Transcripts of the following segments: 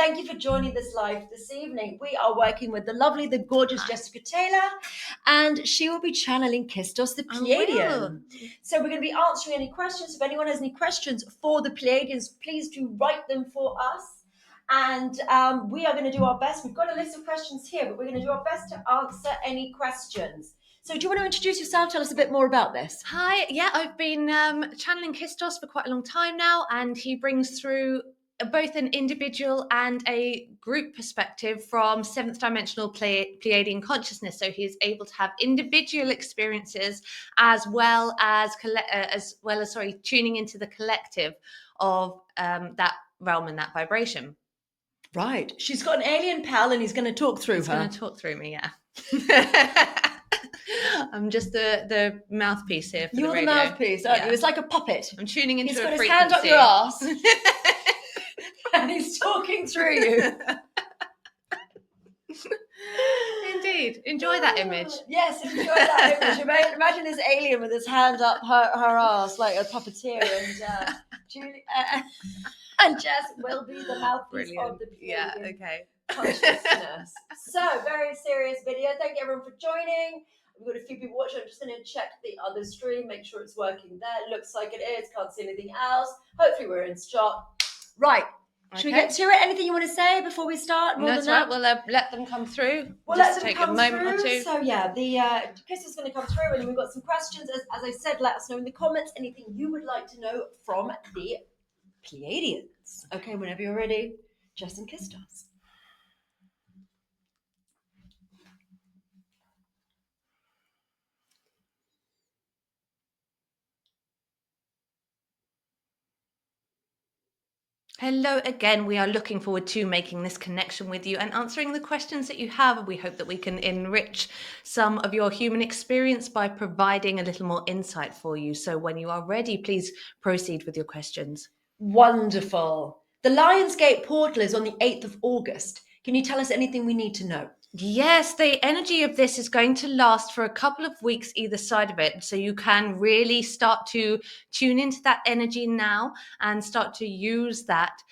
thank you for joining this live this evening. We are working with the lovely, the gorgeous Jessica Taylor, and she will be channeling Kistos, the Pleiadian. So we're going to be answering any questions. If anyone has any questions for the Pleiadians, please do write them for us. And we are going to do our best. We've got a list of questions here, but we're going to do our best to answer any questions. So do you want to introduce yourself? Tell us a bit more about this. Hi, yeah, I've been channeling Kistos for quite a long time now, and he brings through both an individual and a group perspective from seventh dimensional Pleiadian consciousness. So he's able to have individual experiences as well as tuning into the collective of that realm and that vibration. Right. She's got an alien pal, and he's going to talk through her. He's going to talk through me, yeah. I'm just the mouthpiece here for You're the radio. You're the mouthpiece, aren't you? It's like a puppet. I'm tuning into a frequency. He's got his hand up your ass. And he's talking through you. Indeed. Enjoy that image. Yes, enjoy that image. Imagine this alien with his hand up her ass like a puppeteer, and Julie and Jess will be the mouthpiece of the Pleiadian consciousness. So, very serious video. Thank you everyone for joining. We've got a few people watching. I'm just going to check the other stream, make sure it's working there. Looks like it is. Can't see anything else. Hopefully we're in shot. Right. Should we get to it? Anything you want to say before we start? That's right. We'll let them come through. We'll just let them take come a moment through. or two. So yeah, the Kiss is going to come through, and we've got some questions. As I said, let us know in the comments anything you would like to know from the Pleiadians. Okay, whenever you're ready, Jess and Kistos. Hello again. We are looking forward to making this connection with you and answering the questions that you have. We hope that we can enrich some of your human experience by providing a little more insight for you. So when you are ready, please proceed with your questions. Wonderful. The Lionsgate portal is on the 8th of August. Can you tell us anything we need to know? Yes, the energy of this is going to last for a couple of weeks either side of it. So you can really start to tune into that energy now and start to use that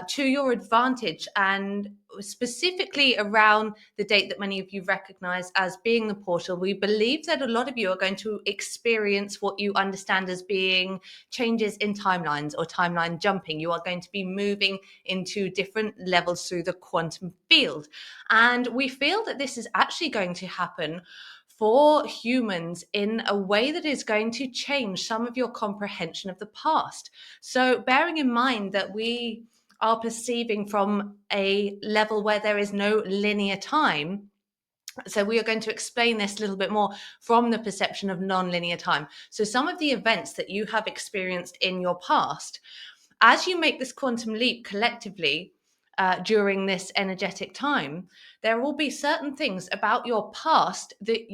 to your advantage, and specifically around the date that many of you recognize as being the portal. We believe that a lot of you are going to experience what you understand as being changes in timelines or timeline jumping. You are going to be moving into different levels through the quantum field. And we feel that this is actually going to happen for humans in a way that is going to change some of your comprehension of the past. So bearing in mind that we are perceiving from a level where there is no linear time. So we are going to explain this a little bit more from the perception of non-linear time. So some of the events that you have experienced in your past, as you make this quantum leap collectively during this energetic time, there will be certain things about your past that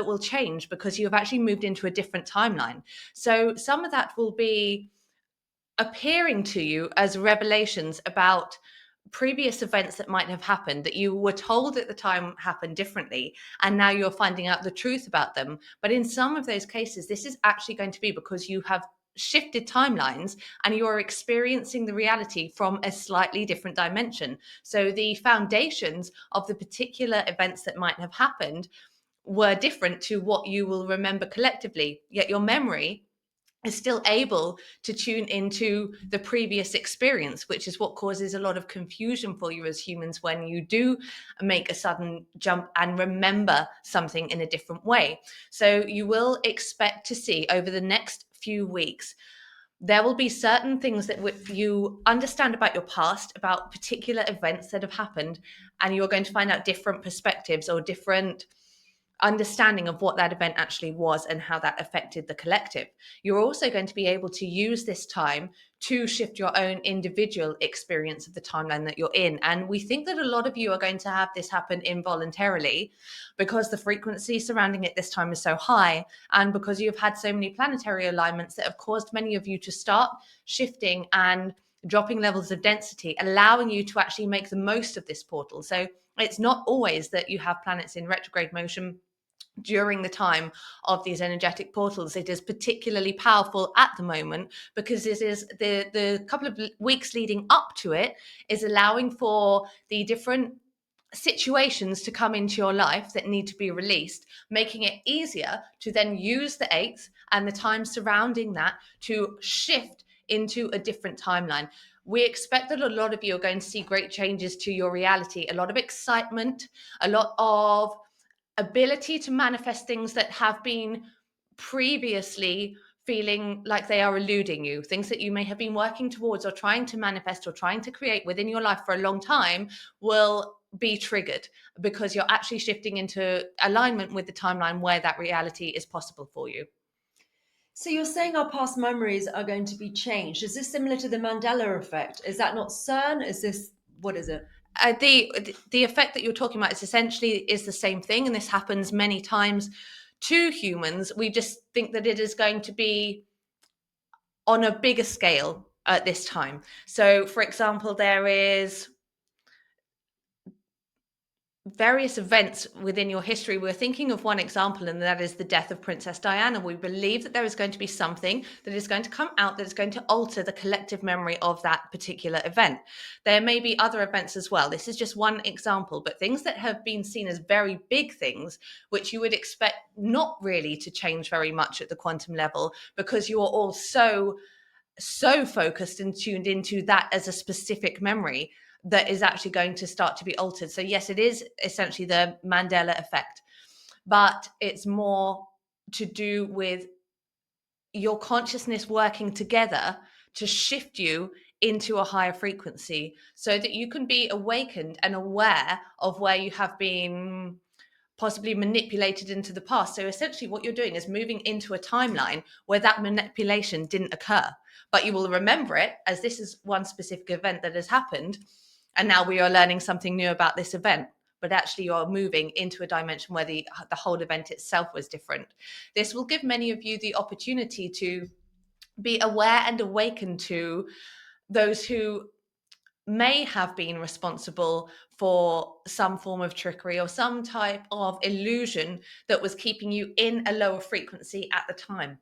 will change because you have actually moved into a different timeline. So some of that will be appearing to you as revelations about previous events that might have happened that you were told at the time happened differently, and now you're finding out the truth about them. But in some of those cases, this is actually going to be because you have shifted timelines and you're experiencing the reality from a slightly different dimension. So the foundations of the particular events that might have happened were different to what you will remember collectively, yet your memory is still able to tune into the previous experience, which is what causes a lot of confusion for you as humans when you do make a sudden jump and remember something in a different way. So you will expect to see over the next few weeks, there will be certain things that you understand about your past, about particular events that have happened, and you're going to find out different perspectives or different understanding of what that event actually was and how that affected the collective. You're also going to be able to use this time to shift your own individual experience of the timeline that you're in. And we think that a lot of you are going to have this happen involuntarily because the frequency surrounding it this time is so high, and because you've had so many planetary alignments that have caused many of you to start shifting and dropping levels of density, allowing you to actually make the most of this portal. So it's not always that you have planets in retrograde motion during the time of these energetic portals. It is particularly powerful at the moment because it is the couple of weeks leading up to it is allowing for the different situations to come into your life that need to be released, making it easier to then use the 8th and the time surrounding that to shift into a different timeline. We expect that a lot of you are going to see great changes to your reality, a lot of excitement, a lot of ability to manifest things that have been previously feeling like they are eluding you, things that you may have been working towards or trying to manifest or trying to create within your life for a long time will be triggered because you're actually shifting into alignment with the timeline where that reality is possible for you. So you're saying our past memories are going to be changed. Is this similar to the Mandela effect? Is that not CERN? Is this, what is it? The effect that you're talking about is essentially the same thing, and this happens many times to humans. We just think that it is going to be on a bigger scale at this time. So, for example, there is various events within your history. We're thinking of one example, and that is the death of Princess Diana. We believe that there is going to be something that is going to come out that is going to alter the collective memory of that particular event. There may be other events as well. This is just one example, but things that have been seen as very big things, which you would expect not really to change very much at the quantum level because you are all so focused and tuned into that as a specific memory that is actually going to start to be altered. So yes, it is essentially the Mandela effect, but it's more to do with your consciousness working together to shift you into a higher frequency so that you can be awakened and aware of where you have been possibly manipulated into the past. So essentially what you're doing is moving into a timeline where that manipulation didn't occur, but you will remember it as this is one specific event that has happened. And now we are learning something new about this event, but actually you're moving into a dimension where the whole event itself was different. This will give many of you the opportunity to be aware and awakened to those who may have been responsible for some form of trickery or some type of illusion that was keeping you in a lower frequency at the time.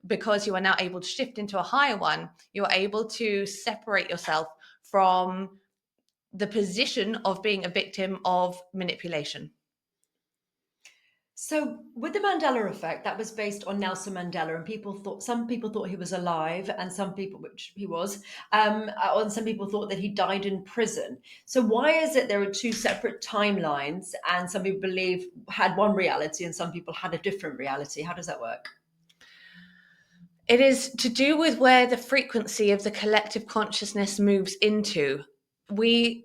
Because you are now able to shift into a higher one, you're able to separate yourself from the position of being a victim of manipulation. So with the Mandela effect, that was based on Nelson Mandela, and some people thought he was alive, and some people, which he was, and some people thought that he died in prison. So why is it there are two separate timelines, and some people believe had one reality, and some people had a different reality? How does that work? It is to do with where the frequency of the collective consciousness moves into. We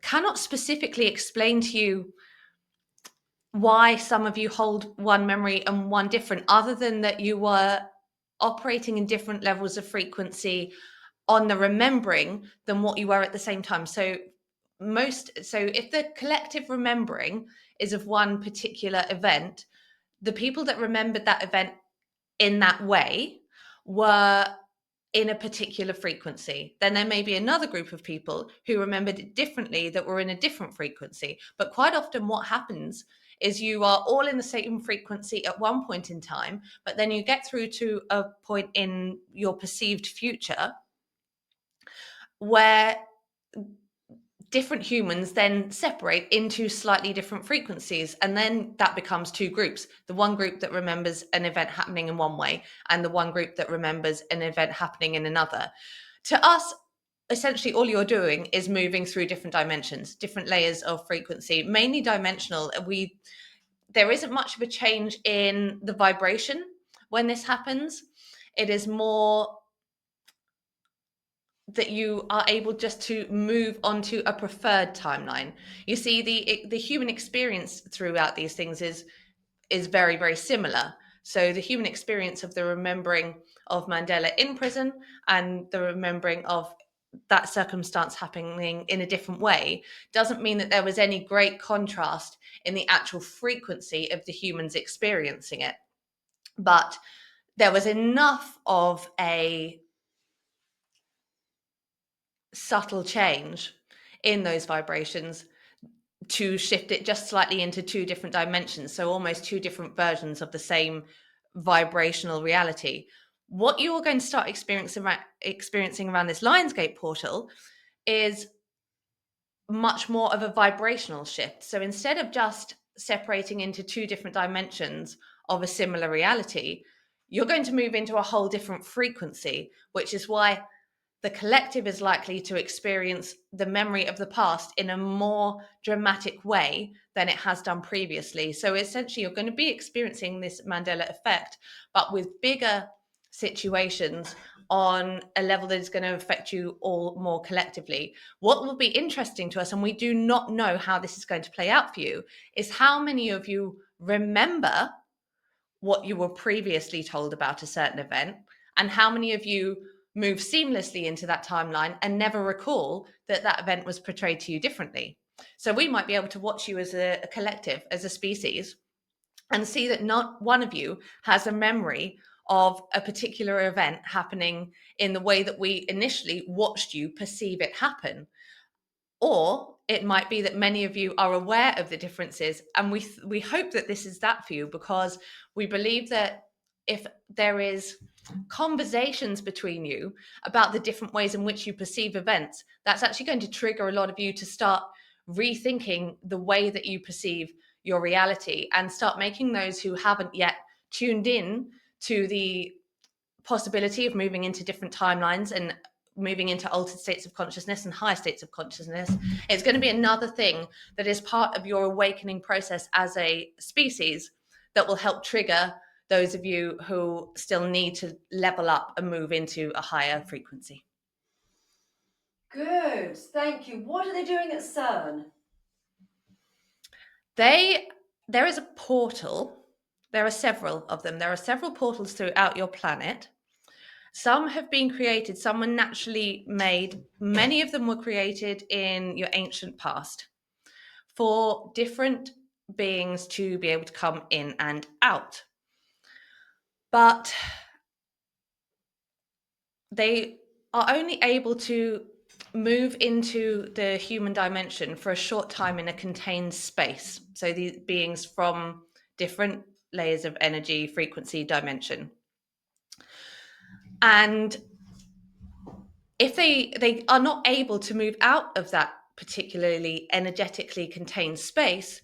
cannot specifically explain to you why some of you hold one memory and one different, other than that you were operating in different levels of frequency on the remembering than what you were at the same time. So if the collective remembering is of one particular event, the people that remembered that event in that way were in a particular frequency. Then there may be another group of people who remembered it differently that were in a different frequency. But quite often what happens is you are all in the same frequency at one point in time, but then you get through to a point in your perceived future where different humans then separate into slightly different frequencies, and then that becomes two groups: the one group that remembers an event happening in one way and the one group that remembers an event happening in another. To us, essentially all you're doing is moving through different dimensions, different layers of frequency, mainly dimensional. There isn't much of a change in the vibration when this happens. It is more that you are able just to move onto a preferred timeline. You see, the human experience throughout these things is very, very similar. So the human experience of the remembering of Mandela in prison and the remembering of that circumstance happening in a different way doesn't mean that there was any great contrast in the actual frequency of the humans experiencing it. But there was enough of a subtle change in those vibrations to shift it just slightly into two different dimensions, so almost two different versions of the same vibrational reality. What you're going to start experiencing around this Lionsgate portal is much more of a vibrational shift. So instead of just separating into two different dimensions of a similar reality, you're going to move into a whole different frequency, which is why the collective is likely to experience the memory of the past in a more dramatic way than it has done previously. So essentially, you're going to be experiencing this Mandela effect, but with bigger situations on a level that is going to affect you all more collectively. What will be interesting to us, and we do not know how this is going to play out for you, is how many of you remember what you were previously told about a certain event, and how many of you move seamlessly into that timeline and never recall that that event was portrayed to you differently. So we might be able to watch you as a collective, as a species, and see that not one of you has a memory of a particular event happening in the way that we initially watched you perceive it happen. Or it might be that many of you are aware of the differences, and we hope that this is that for you, because we believe that if there is conversations between you about the different ways in which you perceive events, that's actually going to trigger a lot of you to start rethinking the way that you perceive your reality, and start making those who haven't yet tuned in to the possibility of moving into different timelines and moving into altered states of consciousness and higher states of consciousness. It's going to be another thing that is part of your awakening process as a species that will help trigger those of you who still need to level up and move into a higher frequency. Good, thank you. What are they doing at CERN? There is a portal. There are several of them. There are several portals throughout your planet. Some have been created, some were naturally made. Many of them were created in your ancient past for different beings to be able to come in and out. But they are only able to move into the human dimension for a short time in a contained space. So these beings from different layers of energy, frequency, dimension. And if they are not able to move out of that particularly energetically contained space,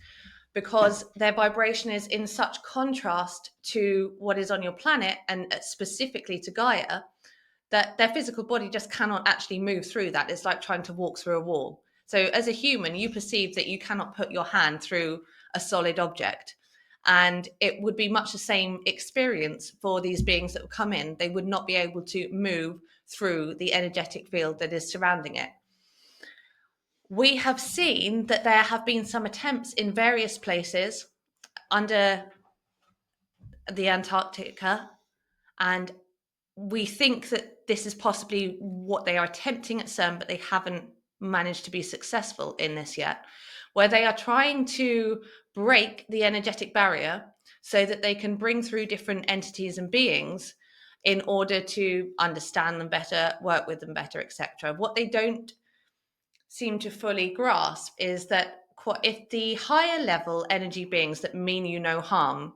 because their vibration is in such contrast to what is on your planet, and specifically to Gaia, that their physical body just cannot actually move through that. It's like trying to walk through a wall. So as a human, you perceive that you cannot put your hand through a solid object. And it would be much the same experience for these beings that would come in. They would not be able to move through the energetic field that is surrounding it. We have seen that there have been some attempts in various places under the Antarctica, and we think that this is possibly what they are attempting at CERN, but they haven't managed to be successful in this yet, where they are trying to break the energetic barrier so that they can bring through different entities and beings in order to understand them better, work with them better, etc. What they don't seem to fully grasp is that if the higher level energy beings that mean you no harm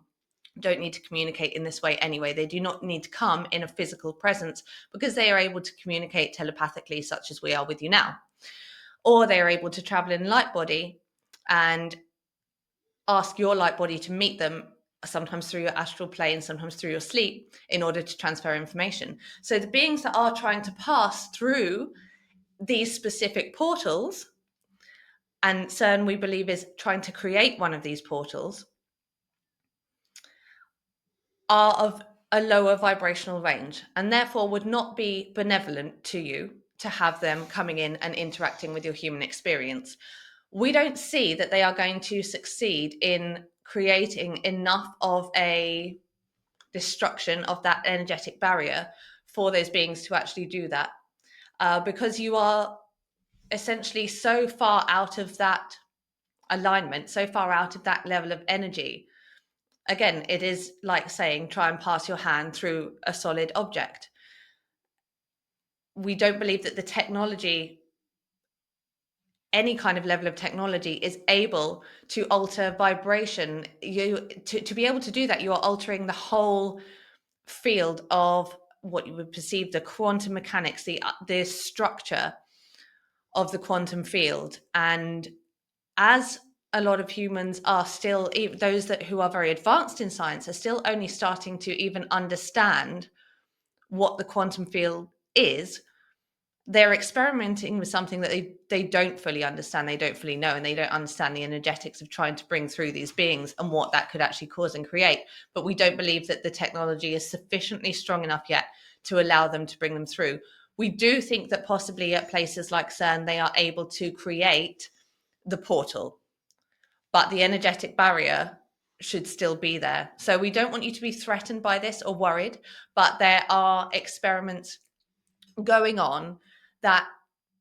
don't need to communicate in this way anyway, they do not need to come in a physical presence, because they are able to communicate telepathically, such as we are with you now, or they are able to travel in light body and ask your light body to meet them, sometimes through your astral plane, sometimes through your sleep, in order to transfer information. So the beings that are trying to pass through these specific portals, and CERN, we believe, is trying to create one of these portals, are of a lower vibrational range, and therefore would not be benevolent to you to have them coming in and interacting with your human experience. We don't see that they are going to succeed in creating enough of a destruction of that energetic barrier for those beings to actually do that, because you are essentially so far out of that alignment, so far out of that level of energy. Again, it is like saying, try and pass your hand through a solid object. We don't believe that the technology any kind of level of technology is able to alter vibration. To be able to do that, you are altering the whole field of what you would perceive the quantum mechanics, the structure of the quantum field. And as a lot of humans are still, those who are very advanced in science are still only starting to even understand what the quantum field is, they're experimenting with something that they don't fully understand, they don't fully know, and they don't understand the energetics of trying to bring through these beings and what that could actually cause and create. But we don't believe that the technology is sufficiently strong enough yet to allow them to bring them through. We do think that possibly at places like CERN, they are able to create the portal, but the energetic barrier should still be there. So we don't want you to be threatened by this or worried, but there are experiments going on that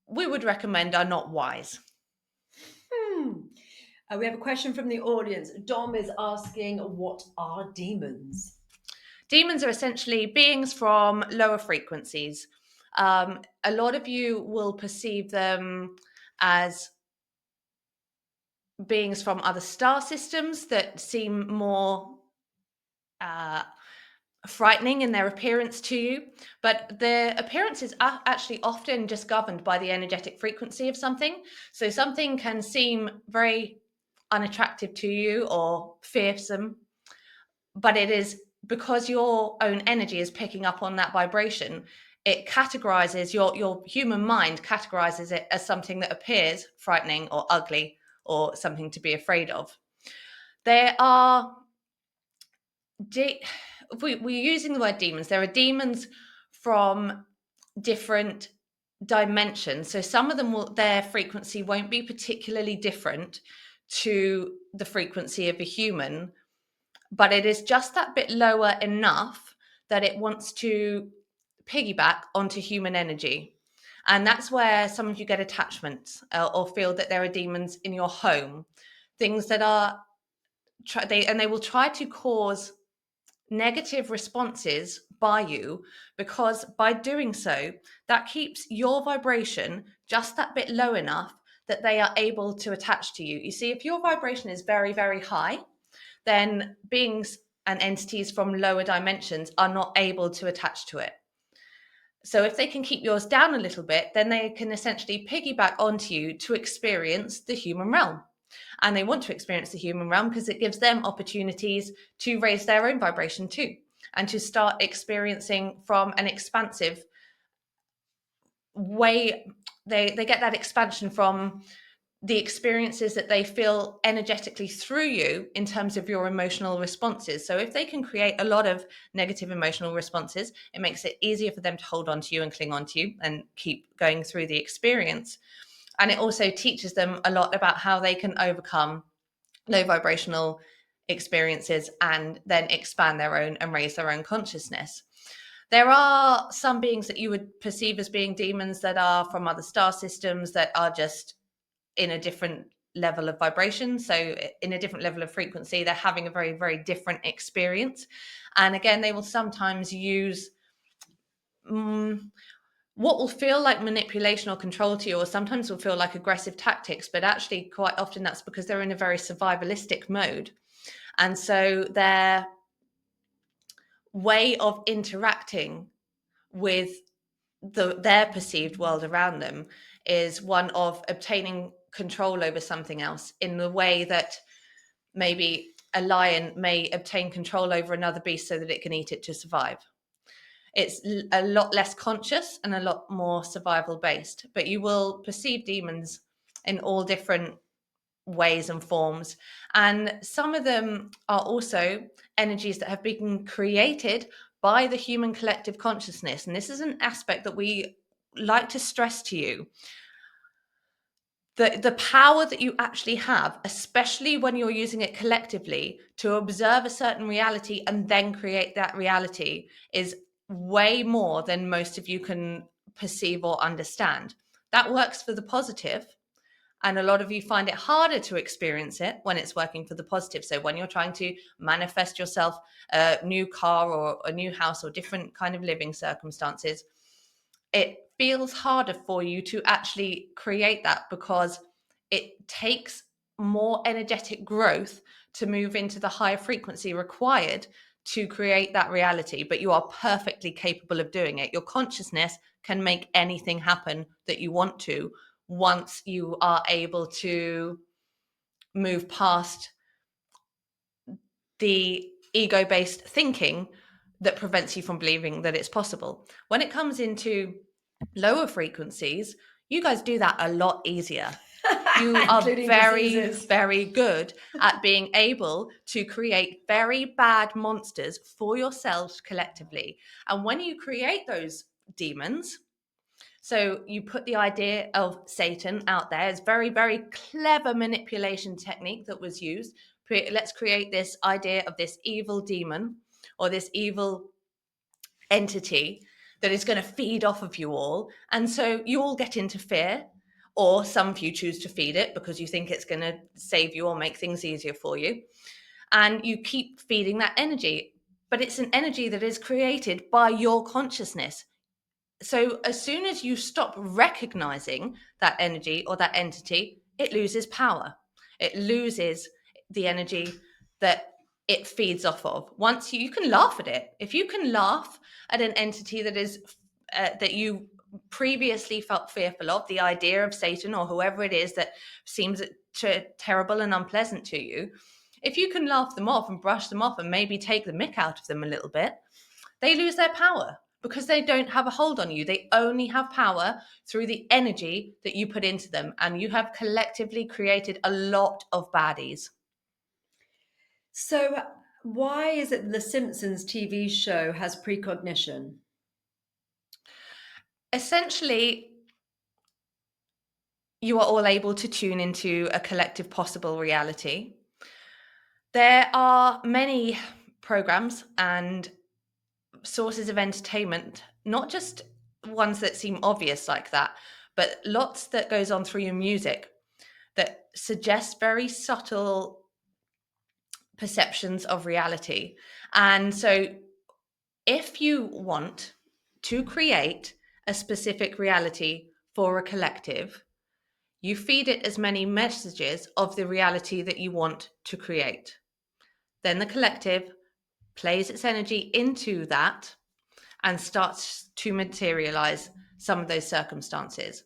we would recommend are not wise. We have a question from the audience. Dom is asking, what are demons? Demons are essentially beings from lower frequencies. A lot of you will perceive them as beings from other star systems that seem more frightening in their appearance to you, but their appearances are actually often just governed by the energetic frequency of something. So something can seem very unattractive to you or fearsome, but it is because your own energy is picking up on that vibration. It categorizes, your human mind categorizes it as something that appears frightening or ugly or something to be afraid of. There are we're using the word demons. There are demons from different dimensions. So some of them their frequency won't be particularly different to the frequency of a human, but it is just that bit lower enough that it wants to piggyback onto human energy. And that's where some of you get attachments or feel that there are demons in your home, things that are they will try to cause negative responses by you, because by doing so, that keeps your vibration just that bit low enough that they are able to attach to you. You see, if your vibration is very, very high, then beings and entities from lower dimensions are not able to attach to it. So if they can keep yours down a little bit, then they can essentially piggyback onto you to experience the human realm. And they want to experience the human realm because it gives them opportunities to raise their own vibration too, and to start experiencing from an expansive way. They get that expansion from the experiences that they feel energetically through you in terms of your emotional responses. So if they can create a lot of negative emotional responses, it makes it easier for them to hold on to you and cling on to you and keep going through the experience. And it also teaches them a lot about how they can overcome low vibrational experiences and then expand their own and raise their own consciousness. There are some beings that you would perceive as being demons that are from other star systems that are just in a different level of vibration. So in a different level of frequency, they're having a very, very different experience. And again, they will sometimes use what will feel like manipulation or control to you, or sometimes will feel like aggressive tactics, but actually quite often that's because they're in a very survivalistic mode. And so their way of interacting with their perceived world around them is one of obtaining control over something else, in the way that maybe a lion may obtain control over another beast so that it can eat it to survive. It's a lot less conscious and a lot more survival based, but you will perceive demons in all different ways and forms. And some of them are also energies that have been created by the human collective consciousness. And this is an aspect that we like to stress to you. The power that you actually have, especially when you're using it collectively to observe a certain reality and then create that reality, is way more than most of you can perceive or understand. That works for the positive, and a lot of you find it harder to experience it when it's working for the positive. So when you're trying to manifest yourself a new car or a new house or different kind of living circumstances, it feels harder for you to actually create that, because it takes more energetic growth to move into the higher frequency required to create that reality, but you are perfectly capable of doing it. Your consciousness can make anything happen that you want to once you are able to move past the ego-based thinking that prevents you from believing that it's possible. When it comes into lower frequencies, you guys do that a lot easier. You are very, very good at being able to create very bad monsters for yourselves collectively. And when you create those demons, so you put the idea of Satan out there. It's very, very clever manipulation technique that was used. Let's create this idea of this evil demon or this evil entity that is going to feed off of you all. And so you all get into fear, or some of you choose to feed it because you think it's going to save you or make things easier for you. And you keep feeding that energy. But it's an energy that is created by your consciousness. So as soon as you stop recognizing that energy or that entity, it loses power. It loses the energy that it feeds off of. Once you can laugh at it. If you can laugh at an entity that is that you previously felt fearful of, the idea of Satan or whoever it is that seems terrible and unpleasant to you, if you can laugh them off and brush them off and maybe take the mick out of them a little bit, they lose their power because they don't have a hold on you. They only have power through the energy that you put into them. And you have collectively created a lot of baddies. So why is it the Simpsons TV show has precognition? Essentially, you are all able to tune into a collective possible reality. There are many programs and sources of entertainment, not just ones that seem obvious like that, but lots that goes on through your music that suggest very subtle perceptions of reality. And so if you want to create a specific reality for a collective, you feed it as many messages of the reality that you want to create. Then the collective plays its energy into that and starts to materialize some of those circumstances.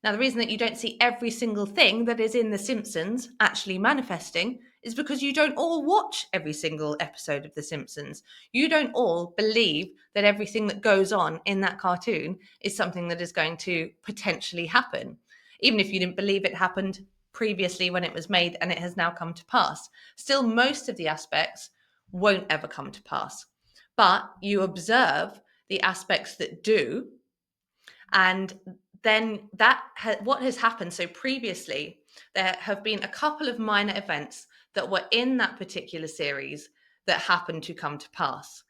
Now, the reason that you don't see every single thing that is in The Simpsons actually manifesting is because you don't all watch every single episode of The Simpsons. You don't all believe that everything that goes on in that cartoon is something that is going to potentially happen. Even if you didn't believe it happened previously when it was made and it has now come to pass. Still, most of the aspects won't ever come to pass. But you observe the aspects that do, and then what has happened. So previously there have been a couple of minor events that were in that particular series that happened to come to pass.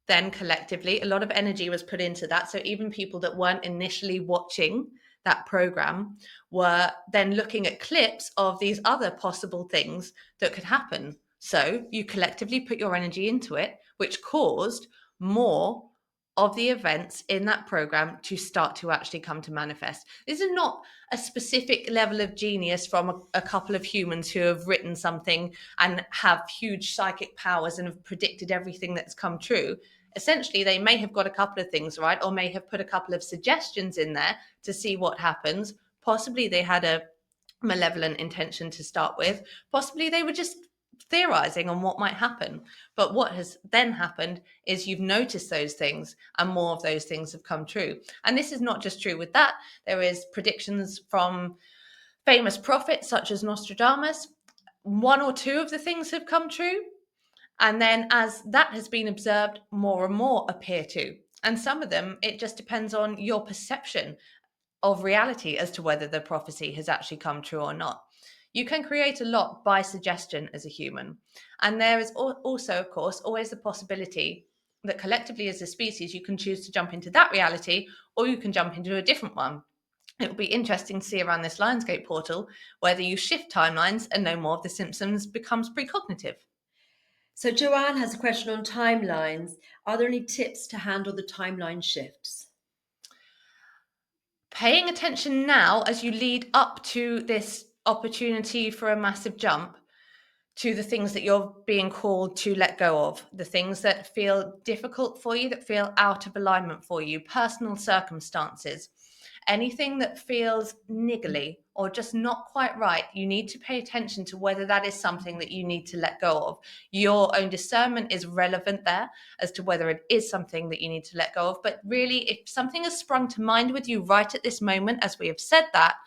Then collectively a lot of energy was put into that, so even people that weren't initially watching that program were then looking at clips of these other possible things that could happen. So you collectively put your energy into it, which caused more of the events in that program to start to actually come to manifest. This is not a specific level of genius from a couple of humans who have written something and have huge psychic powers and have predicted everything that's come true. Essentially, they may have got a couple of things right, or may have put a couple of suggestions in there to see what happens. Possibly they had a malevolent intention to start with. Possibly they were just theorizing on what might happen. But what has then happened is you've noticed those things and more of those things have come true. And this is not just true with that. There is predictions from famous prophets such as Nostradamus. One or two of the things have come true. And then as that has been observed, more and more appear to. And some of them, it just depends on your perception of reality as to whether the prophecy has actually come true or not. You can create a lot by suggestion as a human. And there is also, of course, always the possibility that collectively as a species, you can choose to jump into that reality or you can jump into a different one. It will be interesting to see around this Lionsgate portal whether you shift timelines and no more of The Simpsons becomes precognitive. So Joanne has a question on timelines. Are there any tips to handle the timeline shifts? Paying attention now as you lead up to this opportunity for a massive jump to the things that you're being called to let go of, the things that feel difficult for you, that feel out of alignment for you, personal circumstances, anything that feels niggly or just not quite right. You need to pay attention to whether that is something that you need to let go of. Your own discernment is relevant there as to whether it is something that you need to let go of. But really, if something has sprung to mind with you right at this moment, as we have said that,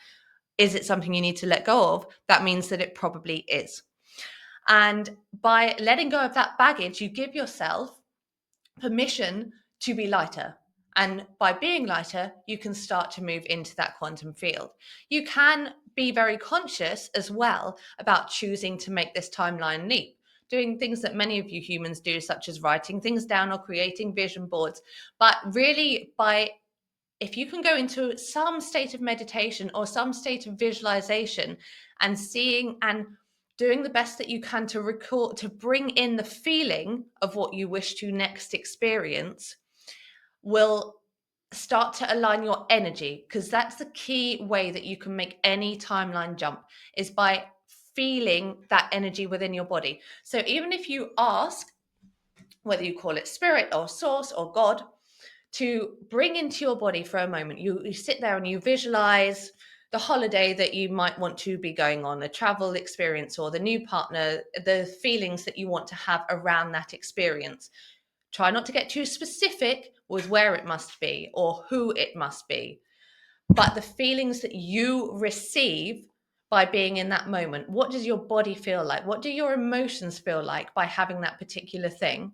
is it something you need to let go of? That means that it probably is. And by letting go of that baggage, you give yourself permission to be lighter. And by being lighter, you can start to move into that quantum field. You can be very conscious as well about choosing to make this timeline leap, doing things that many of you humans do, such as writing things down or creating vision boards. But really, if you can go into some state of meditation or some state of visualization and seeing and doing the best that you can to record, to bring in the feeling of what you wish to next experience, will start to align your energy, because that's the key way that you can make any timeline jump, is by feeling that energy within your body. So even if you ask, whether you call it spirit or source or God, to bring into your body for a moment, you sit there and you visualize the holiday that you might want to be going on, a travel experience, or the new partner, the feelings that you want to have around that experience. Try not to get too specific with where it must be or who it must be, but the feelings that you receive by being in that moment. What does your body feel like? What do your emotions feel like by having that particular thing?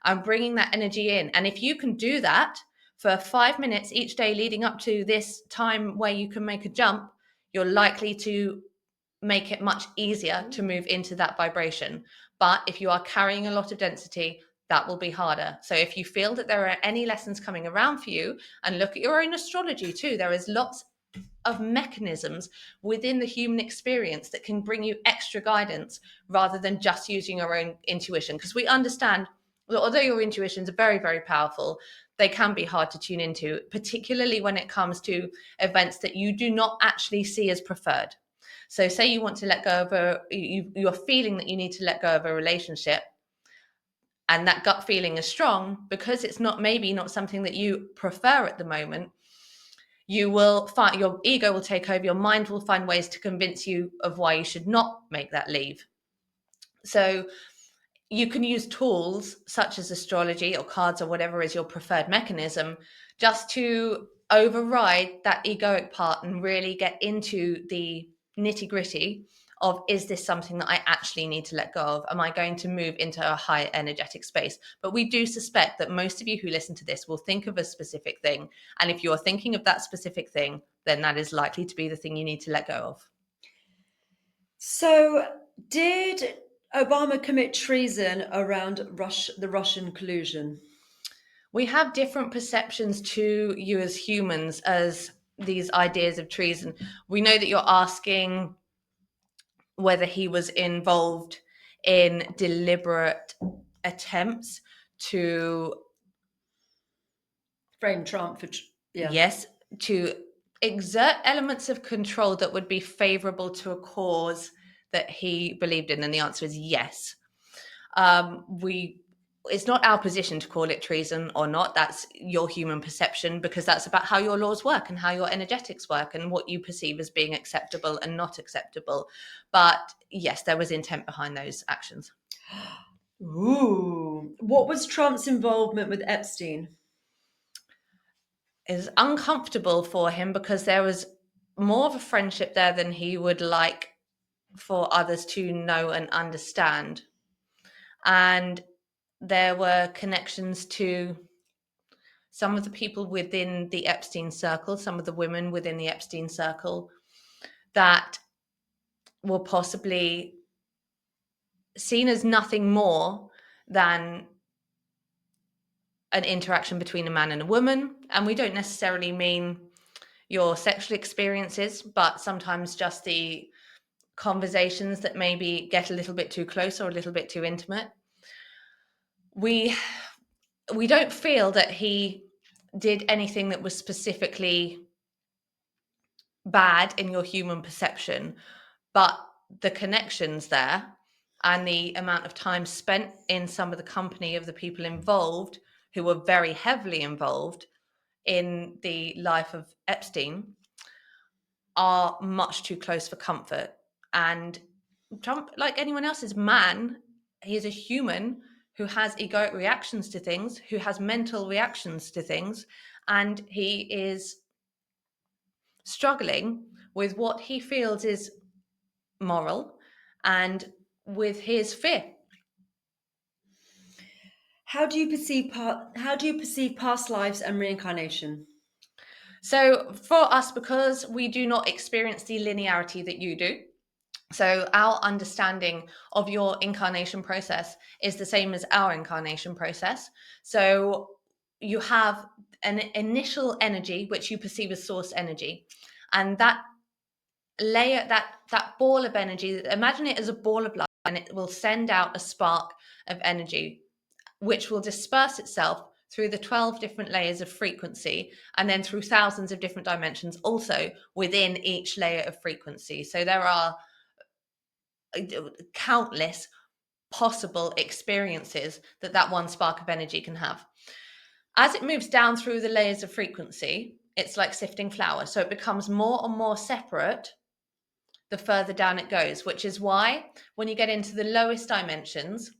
And bringing that energy in. And if you can do that for 5 minutes each day leading up to this time where you can make a jump, you're likely to make it much easier to move into that vibration. But if you are carrying a lot of density, that will be harder. So if you feel that there are any lessons coming around for you, and look at your own astrology too, there is lots of mechanisms within the human experience that can bring you extra guidance rather than just using your own intuition. Because we understand that although your intuitions are very, very powerful, they can be hard to tune into, particularly when it comes to events that you do not actually see as preferred. So say you want to let go of you're feeling that you need to let go of a relationship, and that gut feeling is strong because it's maybe not something that you prefer at the moment. You will find your ego will take over, your mind will find ways to convince you of why you should not make that leave. So you can use tools such as astrology or cards or whatever is your preferred mechanism, just to override that egoic part and really get into the nitty gritty of, is this something that I actually need to let go of? Am I going to move into a high energetic space? But we do suspect that most of you who listen to this will think of a specific thing. And if you're thinking of that specific thing, then that is likely to be the thing you need to let go of. So did Obama commit treason around the Russian collusion? We have different perceptions to you as humans as these ideas of treason. We know that you're asking whether he was involved in deliberate attempts to frame Trump for yes, to exert elements of control that would be favorable to a cause that he believed in, and the answer is yes. It's not our position to call it treason or not. That's your human perception, because that's about how your laws work and how your energetics work and what you perceive as being acceptable and not acceptable. But yes, there was intent behind those actions. Ooh. What was Trump's involvement with Epstein? It was uncomfortable for him because there was more of a friendship there than he would like for others to know and understand. And there were connections to some of the people within the Epstein circle, some of the women within the Epstein circle, that were possibly seen as nothing more than an interaction between a man and a woman. And we don't necessarily mean your sexual experiences, but sometimes just the conversations that maybe get a little bit too close or a little bit too intimate. We don't feel that he did anything that was specifically bad in your human perception, But the connections there and the amount of time spent in some of the company of the people involved who were very heavily involved in the life of Epstein are much too close for comfort. And Trump, like anyone else, is man. He is a human who has egoic reactions to things, who has mental reactions to things, and he is struggling with what he feels is moral and with his fear. How do you perceive past lives and reincarnation? So for us, because we do not experience the linearity that you do, so our understanding of your incarnation process is the same as our incarnation process. So you have an initial energy which you perceive as source energy, and that layer, that ball of energy, imagine it as a ball of light, and it will send out a spark of energy which will disperse itself through the 12 different layers of frequency, and then through thousands of different dimensions also within each layer of frequency. So there are countless possible experiences that one spark of energy can have. As it moves down through the layers of frequency, it's like sifting flour. So it becomes more and more separate the further down it goes, which is why when you get into the lowest dimensions,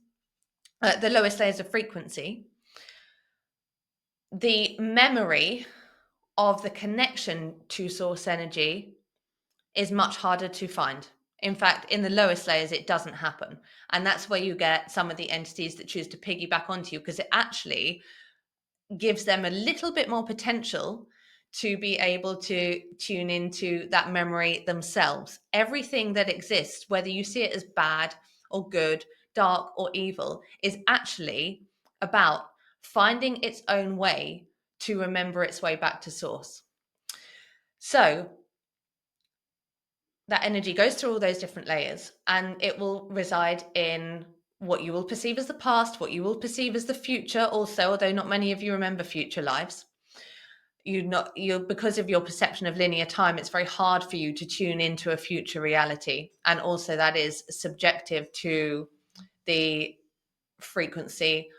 the lowest layers of frequency, the memory of the connection to source energy is much harder to find. In fact, in the lowest layers, it doesn't happen. And that's where you get some of the entities that choose to piggyback onto you, because it actually gives them a little bit more potential to be able to tune into that memory themselves. Everything that exists, whether you see it as bad or good, dark or evil, is actually about finding its own way to remember its way back to source. So that energy goes through all those different layers, and it will reside in what you will perceive as the past, what you will perceive as the future also, although not many of you remember future lives. You because of your perception of linear time, it's very hard for you to tune into a future reality, and also that is subjective to the frequency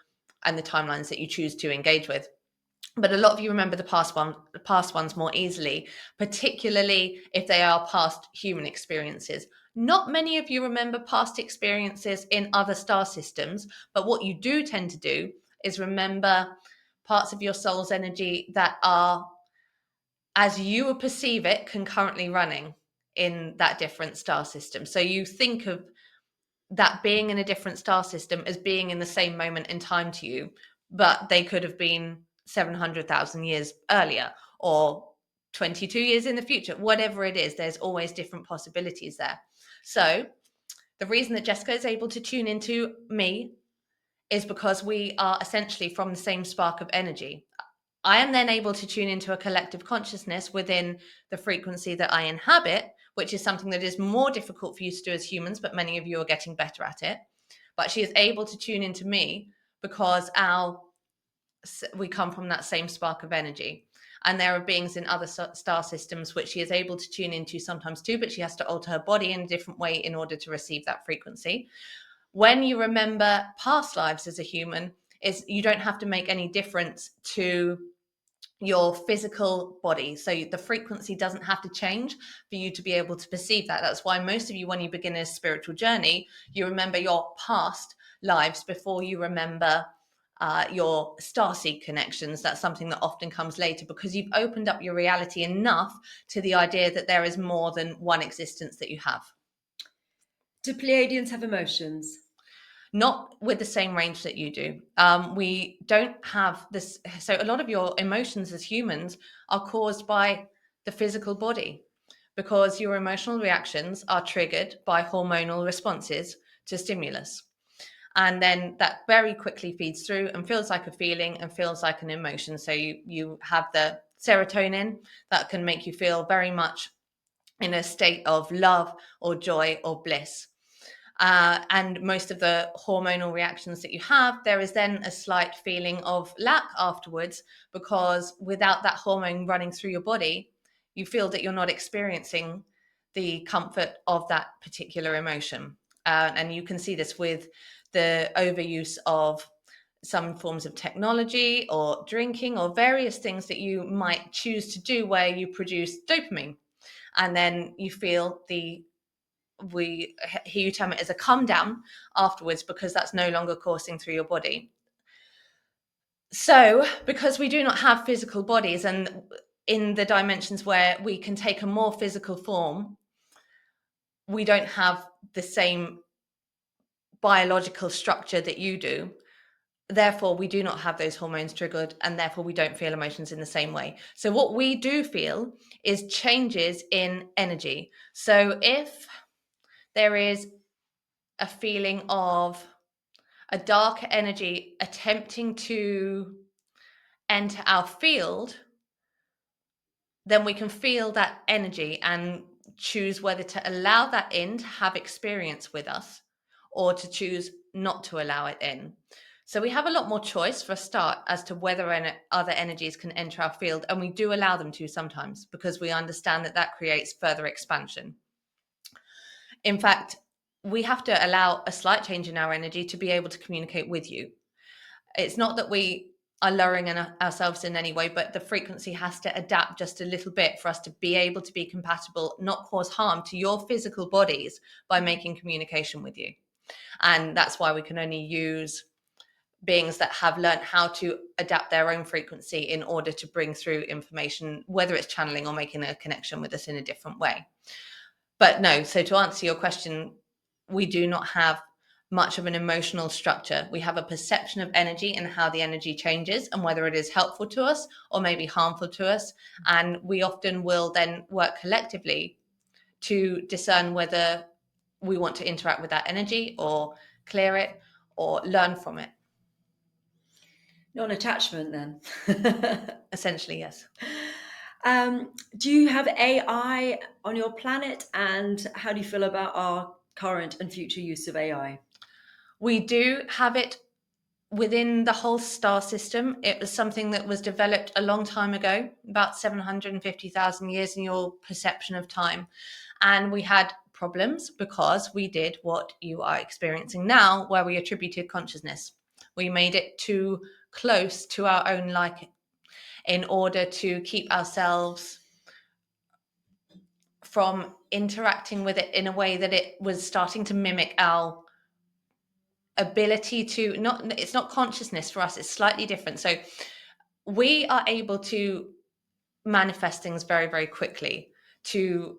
and the timelines that you choose to engage with. But a lot of you remember the past ones more easily, particularly if they are past human experiences. Not many of you remember past experiences in other star systems, but what you do tend to do is remember parts of your soul's energy that are, as you would perceive it, concurrently running in that different star system. So you think of that being in a different star system as being in the same moment in time to you, but they could have been 700,000 years earlier or 22 years in the future. Whatever it is, there's always different possibilities there. So the reason that Jessica is able to tune into me is because we are essentially from the same spark of energy. I am then able to tune into a collective consciousness within the frequency that I inhabit, which is something that is more difficult for you to do as humans, but many of you are getting better at it. But she is able to tune into me because we come from that same spark of energy. And there are beings in other star systems which she is able to tune into sometimes too, but she has to alter her body in a different way in order to receive that frequency. When you remember past lives as a human, you don't have to make any difference to your physical body. So the frequency doesn't have to change for you to be able to perceive that. That's why most of you, when you begin a spiritual journey, you remember your past lives before you remember your starseed connections. That's something that often comes later because you've opened up your reality enough to the idea that there is more than one existence that you have. Do Pleiadians have emotions? Not with the same range that you do. We don't have this. So a lot of your emotions as humans are caused by the physical body because your emotional reactions are triggered by hormonal responses to stimulus. And then that very quickly feeds through and feels like a feeling and feels like an emotion. So you have the serotonin that can make you feel very much in a state of love or joy or bliss. And most of the hormonal reactions that you have, there is then a slight feeling of lack afterwards, because without that hormone running through your body, you feel that you're not experiencing the comfort of that particular emotion. And you can see this with the overuse of some forms of technology or drinking or various things that you might choose to do where you produce dopamine. And then you feel we hear you term it as a come down afterwards, because that's no longer coursing through your body. So because we do not have physical bodies, and in the dimensions where we can take a more physical form, we don't have the same biological structure that you do. Therefore, we do not have those hormones triggered, and therefore we don't feel emotions in the same way. So what we do feel is changes in energy. So if there is a feeling of a dark energy attempting to enter our field, then we can feel that energy and choose whether to allow that in to have experience with us, or to choose not to allow it in. So we have a lot more choice for a start as to whether other energies can enter our field, and we do allow them to sometimes, because we understand that that creates further expansion. In fact, we have to allow a slight change in our energy to be able to communicate with you. It's not that we are lowering ourselves in any way, but the frequency has to adapt just a little bit for us to be able to be compatible, not cause harm to your physical bodies by making communication with you. And that's why we can only use beings that have learned how to adapt their own frequency in order to bring through information, whether it's channeling or making a connection with us in a different way. But no, so to answer your question, we do not have much of an emotional structure. We have a perception of energy and how the energy changes, and whether it is helpful to us or maybe harmful to us. And we often will then work collectively to discern whether we want to interact with that energy or clear it or learn from it. Non-attachment then. Essentially, yes. Do you have AI on your planet, and how do you feel about our current and future use of AI? We do have it within the whole star system. It was something that was developed a long time ago, about 750,000 years in your perception of time. And we had problems because we did what you are experiencing now, where we attributed consciousness. We made it too close to our own liking in order to keep ourselves from interacting with it in a way that it was starting to mimic our ability to it's not consciousness for us, it's slightly different. So we are able to manifest things very, very quickly, to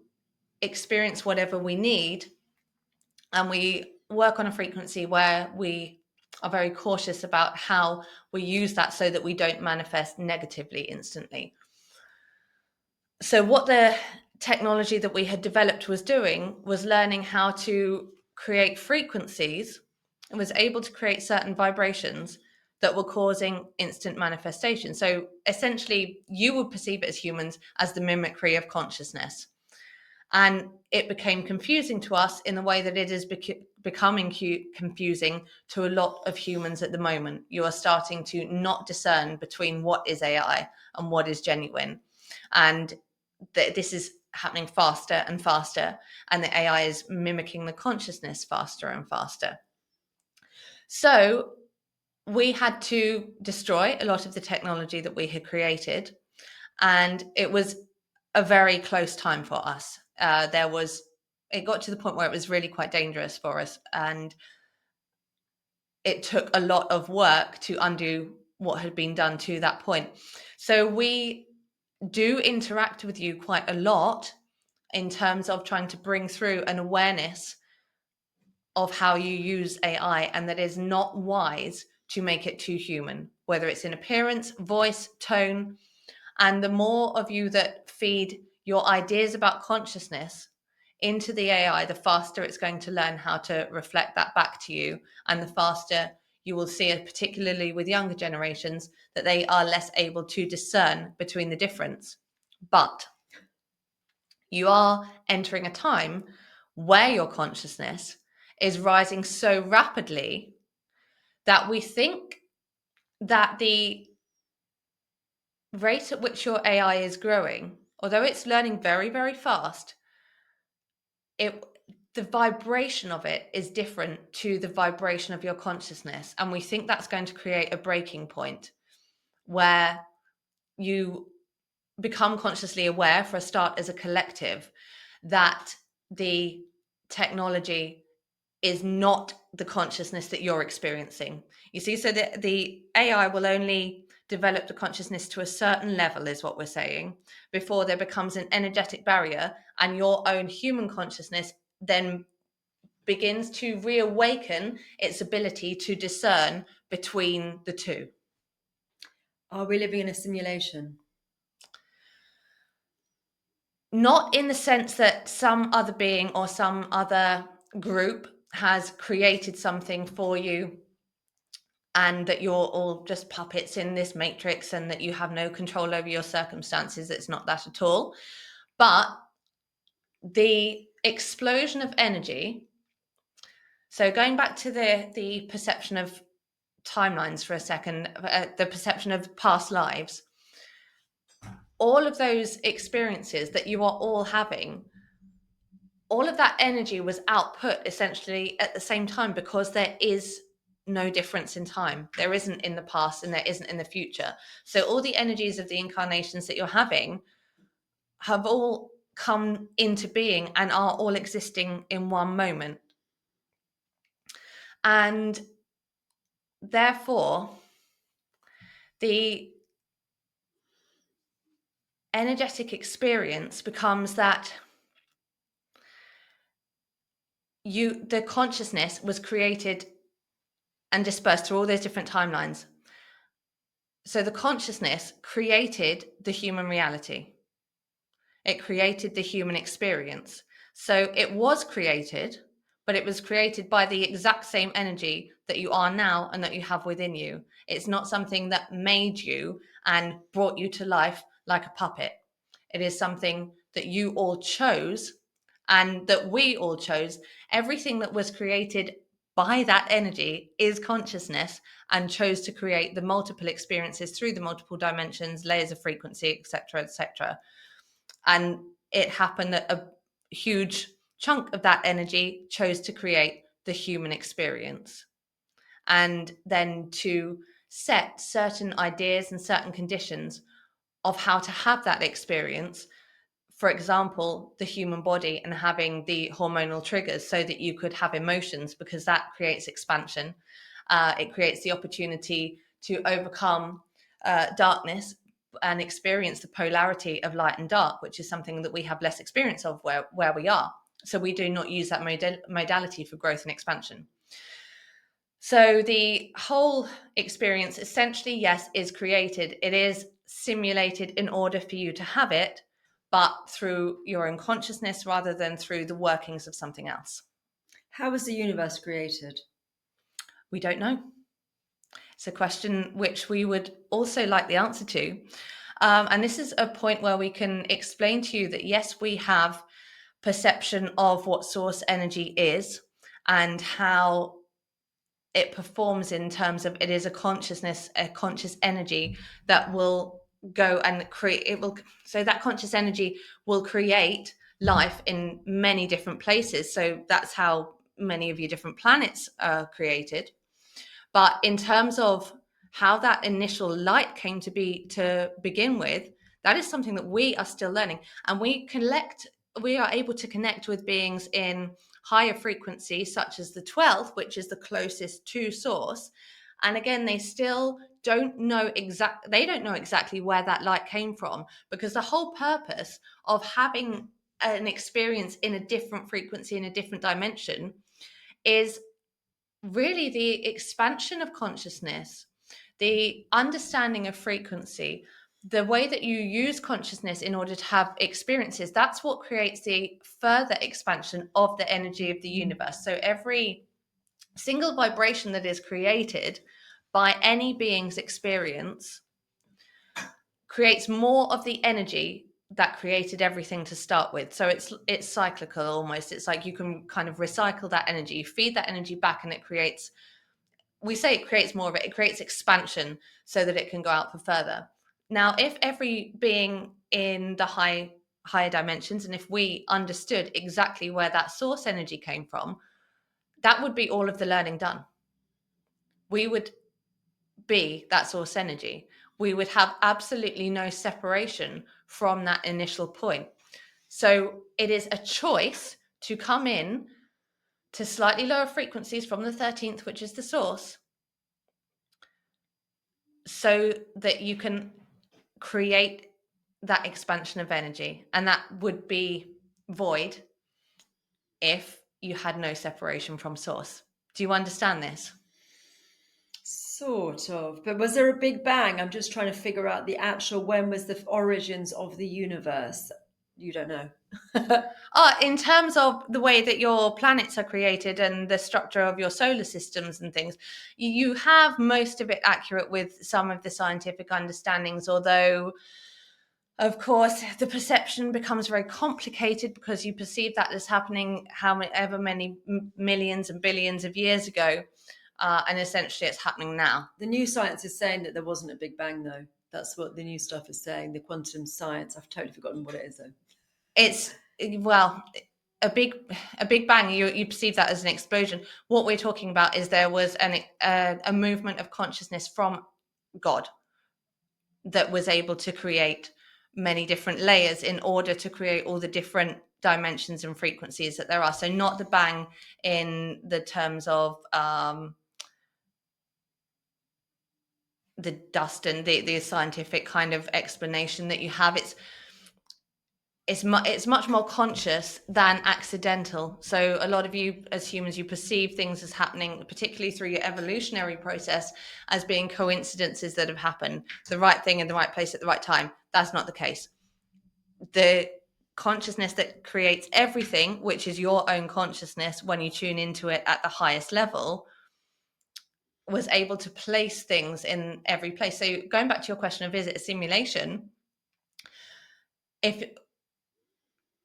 experience whatever we need, and we work on a frequency where we are very cautious about how we use that so that we don't manifest negatively instantly. So what the technology that we had developed was doing was learning how to create frequencies, and was able to create certain vibrations that were causing instant manifestation. So essentially, you would perceive it as humans as the mimicry of consciousness. And it became confusing to us in the way that it is becoming confusing to a lot of humans at the moment. You are starting to not discern between what is AI and what is genuine. And this is happening faster and faster, and the AI is mimicking the consciousness faster and faster. So we had to destroy a lot of the technology that we had created, and it was a very close time for us. It got to the point where it was really quite dangerous for us, and it took a lot of work to undo what had been done to that point. So we do interact with you quite a lot in terms of trying to bring through an awareness of how you use AI, and that is not wise to make it too human, whether it's in appearance, voice, tone. And the more of you that feed your ideas about consciousness into the AI, the faster it's going to learn how to reflect that back to you, and the faster you will see it, particularly with younger generations, that they are less able to discern between the difference. But you are entering a time where your consciousness is rising so rapidly that we think that the rate at which your AI is growing, although it's learning very, very fast, the vibration of it is different to the vibration of your consciousness. And we think that's going to create a breaking point where you become consciously aware, for a start, as a collective, that the technology is not the consciousness that you're experiencing. You see, so the AI will only develop the consciousness to a certain level, is what we're saying, before there becomes an energetic barrier, and your own human consciousness then begins to reawaken its ability to discern between the two. Are we living in a simulation? Not in the sense that some other being or some other group has created something for you and that you're all just puppets in this matrix and that you have no control over your circumstances. It's not that at all. But the explosion of energy, so going back to the perception of timelines for a second, the perception of past lives, all of those experiences that you are all having, all of that energy was output essentially at the same time, because there is no difference in time. There isn't in the past and there isn't in the future. So all the energies of the incarnations that you're having have all come into being and are all existing in one moment. And therefore, the energetic experience becomes that the consciousness was created and dispersed through all those different timelines. So the consciousness created the human reality. It created the human experience. So it was created, but it was created by the exact same energy that you are now and that you have within you. It's not something that made you and brought you to life like a puppet. It is something that you all chose and that we all chose. Everything that was created by that energy is consciousness and chose to create the multiple experiences through the multiple dimensions, layers of frequency, etc., etc. And it happened that a huge chunk of that energy chose to create the human experience, and then to set certain ideas and certain conditions of how to have that experience. For example, the human body and having the hormonal triggers so that you could have emotions, because that creates expansion. It creates the opportunity to overcome darkness and experience the polarity of light and dark, which is something that we have less experience of where we are. So we do not use that modality for growth and expansion. So the whole experience essentially, yes, is created. It is simulated in order for you to have it, but through your own consciousness rather than through the workings of something else. How was the universe created? We don't know. It's a question which we would also like the answer to. And this is a point where we can explain to you that, yes, we have perception of what source energy is and how it performs in terms of it is a consciousness, a conscious energy that will go and create, it will, so that conscious energy will create life in many different places. So that's how many of your different planets are created. But in terms of how that initial light came to begin with, that is something that we are still learning. And we are able to connect with beings in higher frequency, such as the 12th, which is the closest to source. And again, they still don't know exactly where that light came from, because the whole purpose of having an experience in a different frequency, in a different dimension, is really the expansion of consciousness, the understanding of frequency, the way that you use consciousness in order to have experiences. That's what creates the further expansion of the energy of the universe. So every single vibration that is created by any being's experience creates more of the energy that created everything to start with. So it's cyclical almost. It's like you can kind of recycle that energy, feed that energy back, and it creates, we say it creates more of it, it creates expansion so that it can go out for further. Now, if every being in the higher dimensions, and if we understood exactly where that source energy came from, that would be all of the learning done. We would be that source energy. We would have absolutely no separation from that initial point. So it is a choice to come in to slightly lower frequencies from the 13th, which is the source, so that you can create that expansion of energy. And that would be void if you had no separation from source. Do you understand this? Sort of. But was there a big bang? I'm just trying to figure out the actual, when was the origins of the universe? You don't know. In terms of the way that your planets are created and the structure of your solar systems and things, you have most of it accurate with some of the scientific understandings, although of course the perception becomes very complicated because you perceive that as happening however many millions and billions of years ago, and essentially it's happening now. The new science is saying that there wasn't a big bang, though. That's what the new stuff is saying, the quantum science. I've totally forgotten what it is, though. It's, well, a big bang, you perceive that as an explosion. What we're talking about is there was a movement of consciousness from God that was able to create many different layers in order to create all the different dimensions and frequencies that there are. So not the bang in the terms of the dust and the scientific kind of explanation that you have. It's much more conscious than accidental. So a lot of you as humans, you perceive things as happening, particularly through your evolutionary process, as being coincidences that have happened, the right thing in the right place at the right time. That's not the case. The consciousness that creates everything, which is your own consciousness when you tune into it at the highest level, was able to place things in every place. So going back to your question of, is it a simulation? If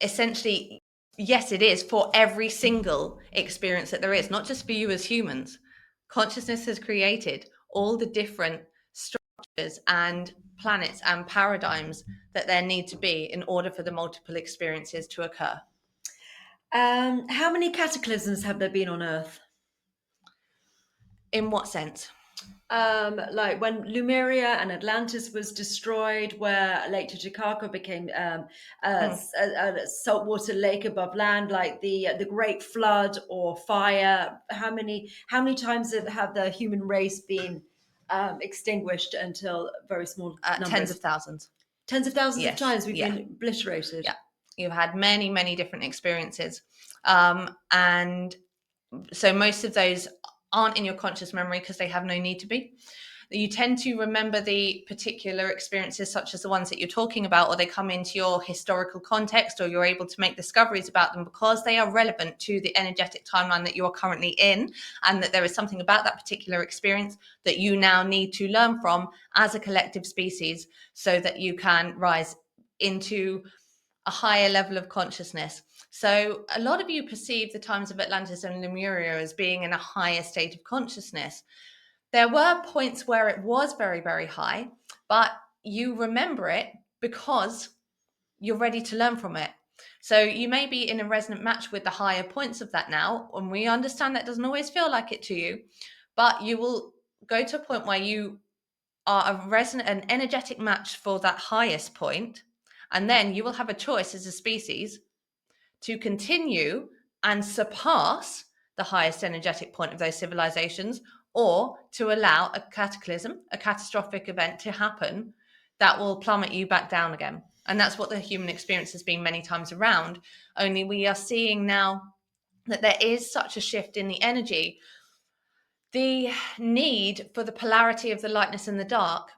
essentially, yes, it is for every single experience that there is, not just for you as humans. Consciousness has created all the different structures and planets and paradigms that there need to be in order for the multiple experiences to occur. How many cataclysms have there been on Earth? In what sense? Like when Lemuria and Atlantis was destroyed, where Lake Titicaca became a saltwater lake above land, like the Great Flood or fire. How many times have the human race been extinguished until very small numbers? Tens of thousands. Tens of thousands Yes. of times we've been obliterated. Yeah, you've had many, many different experiences, and so most of those aren't in your conscious memory because they have no need to be. You tend to remember the particular experiences, such as the ones that you're talking about, or they come into your historical context, or you're able to make discoveries about them because they are relevant to the energetic timeline that you are currently in, and that there is something about that particular experience that you now need to learn from as a collective species so that you can rise into a higher level of consciousness. So a lot of you perceive the times of Atlantis and Lemuria as being in a higher state of consciousness. There were points where it was very, very high, but you remember it because you're ready to learn from it. So you may be in a resonant match with the higher points of that now, and we understand that doesn't always feel like it to you, but you will go to a point where you are an energetic match for that highest point, and then you will have a choice as a species to continue and surpass the highest energetic point of those civilizations, or to allow a cataclysm, a catastrophic event to happen that will plummet you back down again. And that's what the human experience has been many times around. Only we are seeing now that there is such a shift in the energy. The need for the polarity of the lightness and the dark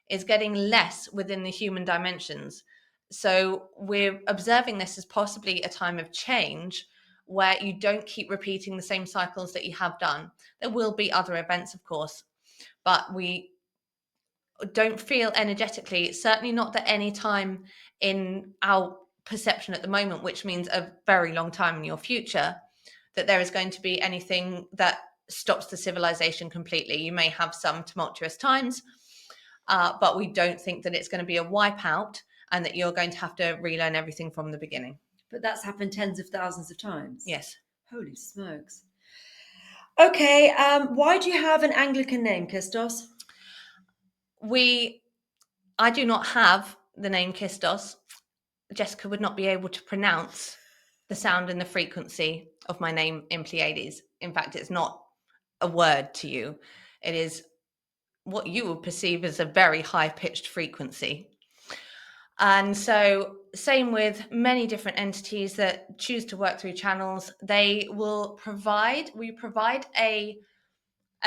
is getting less within the human dimensions. So we're observing this as possibly a time of change where you don't keep repeating the same cycles that you have done. There will be other events, of course, but we don't feel energetically, certainly not at any time in our perception at the moment, which means a very long time in your future, that there is going to be anything that stops the civilization completely. You may have some tumultuous times, but we don't think that it's going to be a wipeout. and that you're going to have to relearn everything from the beginning. But that's happened tens of thousands of times. Yes. Holy smokes. Okay, why do you have an Anglican name, Kistos? I do not have the name Kistos. Jessica would not be able to pronounce the sound and the frequency of my name in Pleiades. In fact, it's not a word to you. It is what you would perceive as a very high-pitched frequency. And so, same with many different entities that choose to work through channels. We provide a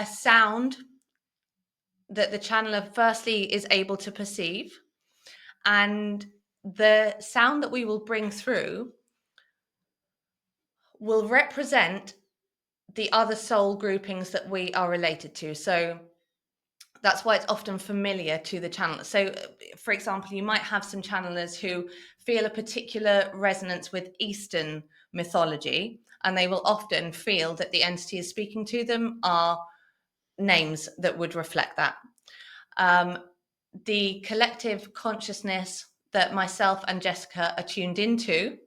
sound that the channeler firstly is able to perceive, and the sound that we will bring through will represent the other soul groupings that we are related to. So that's why it's often familiar to the channeler. So, for example, you might have some channelers who feel a particular resonance with Eastern mythology, and they will often feel that the entities speaking to them are names that would reflect that. The collective consciousness that myself and Jessica are tuned into,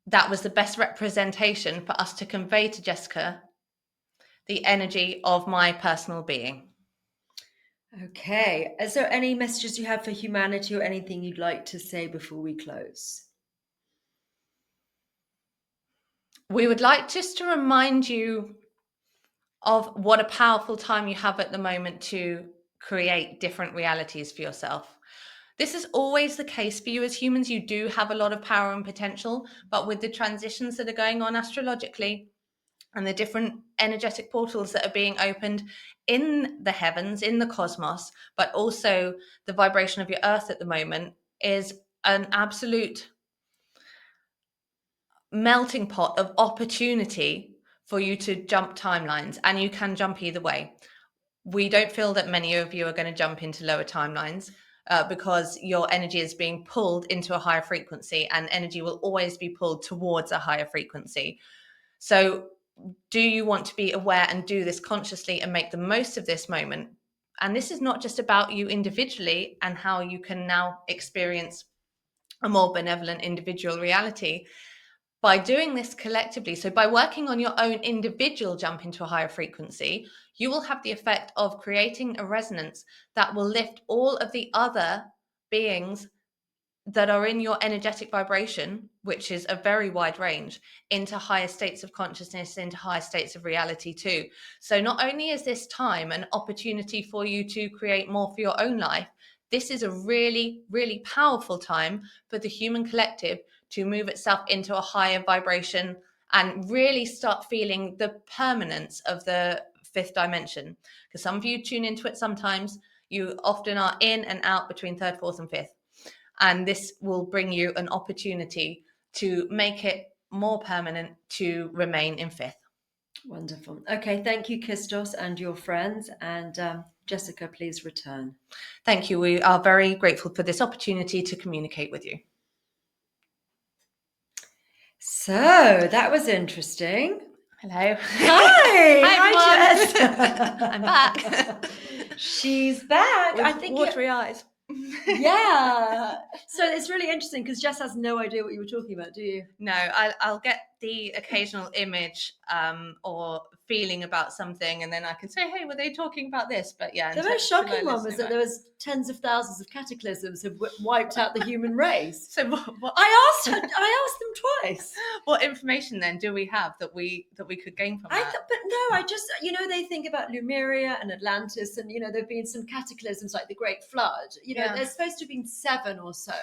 that was the best representation for us to convey to Jessica the energy of my personal being. Okay. Is there any messages you have for humanity or anything you'd like to say before we close? We would like just to remind you of what a powerful time you have at the moment to create different realities for yourself. This is always the case for you as humans. You do have a lot of power and potential, but with the transitions that are going on astrologically and the different energetic portals that are being opened in the heavens, in the cosmos, but also the vibration of your earth at the moment is an absolute melting pot of opportunity for you to jump timelines, and you can jump either way. We don't feel that many of you are going to jump into lower timelines because your energy is being pulled into a higher frequency, and energy will always be pulled towards a higher frequency. So do you want to be aware and do this consciously and make the most of this moment? And this is not just about you individually and how you can now experience a more benevolent individual reality. By doing this collectively, so by working on your own individual jump into a higher frequency, you will have the effect of creating a resonance that will lift all of the other beings that are in your energetic vibration, which is a very wide range, into higher states of consciousness, into higher states of reality too. So not only is this time an opportunity for you to create more for your own life, this is a really, really powerful time for the human collective to move itself into a higher vibration and really start feeling the permanence of the fifth dimension. Because some of you tune into it sometimes, you often are in and out between third, fourth, and fifth. And this will bring you an opportunity to make it more permanent to remain in fifth. Wonderful. Okay, thank you, Kistos, and your friends. And Jessica, please return. Thank you. We are very grateful for this opportunity to communicate with you. So that was interesting. Hello. Hi. Hi, Jess. I'm back. She's back. With I think watery eyes. Yeah. So it's really interesting because Jess has no idea what you were talking about, do you? No, I'll get the occasional image or feeling about something, and then I can say, hey, were they talking about this? But yeah. The most shocking one was that there was tens of thousands of cataclysms have wiped out the human race. So what? I asked them twice. What information then do we have that we could gain from that? But no, I just, they think about Lemuria and Atlantis, and there've been some cataclysms like the Great Flood. There's supposed to have been 7 or so,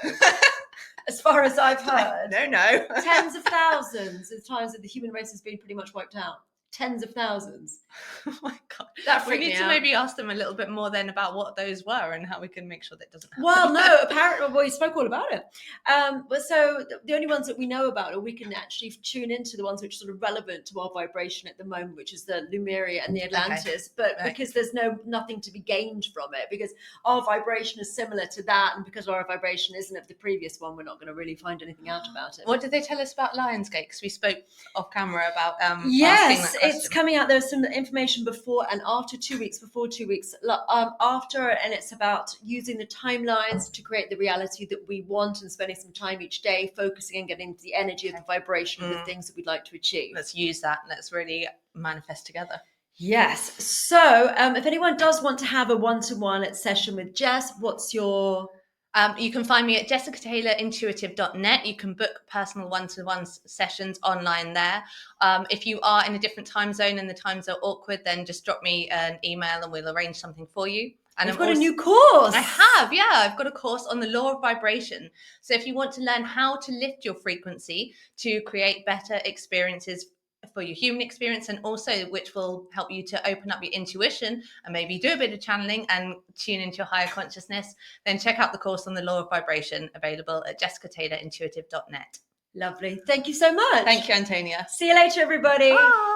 as far as I've heard. No. Tens of thousands of times that the human race has been pretty much wiped out. Tens of thousands. Oh my God. That we need to maybe ask them a little bit more then about what those were and how we can make sure that doesn't happen. Well, no, apparently, we spoke all about it. But so the only ones that we know about, or we can actually tune into the ones which are sort of relevant to our vibration at the moment, which is the Lemuria and the Atlantis. Okay. But because there's nothing to be gained from it, because our vibration is similar to that, and because our vibration isn't of the previous one, we're not going to really find anything out about it. What did they tell us about Lionsgate? Because we spoke off camera about yes. it's coming out. There's some information before and after 2 weeks, before 2 weeks, after, and it's about using the timelines to create the reality that we want and spending some time each day focusing and getting the energy of the vibration of the things that we'd like to achieve. Let's use that. Let's really manifest together. Yes. So if anyone does want to have a one-to-one session with Jess, what's your... you can find me at jessicataylorintuitive.net. You can book personal one-to-one sessions online there. If you are in a different time zone and the times are awkward, then just drop me an email and we'll arrange something for you. And I've got a new course. I have, yeah. I've got a course on the law of vibration. So if you want to learn how to lift your frequency to create better experiences for your human experience, and also which will help you to open up your intuition and maybe do a bit of channeling and tune into your higher consciousness, then check out the course on the law of vibration, available at jessicataylorintuitive.net. Lovely. Thank you so much. Thank you, Antonia. See you later, everybody. Bye.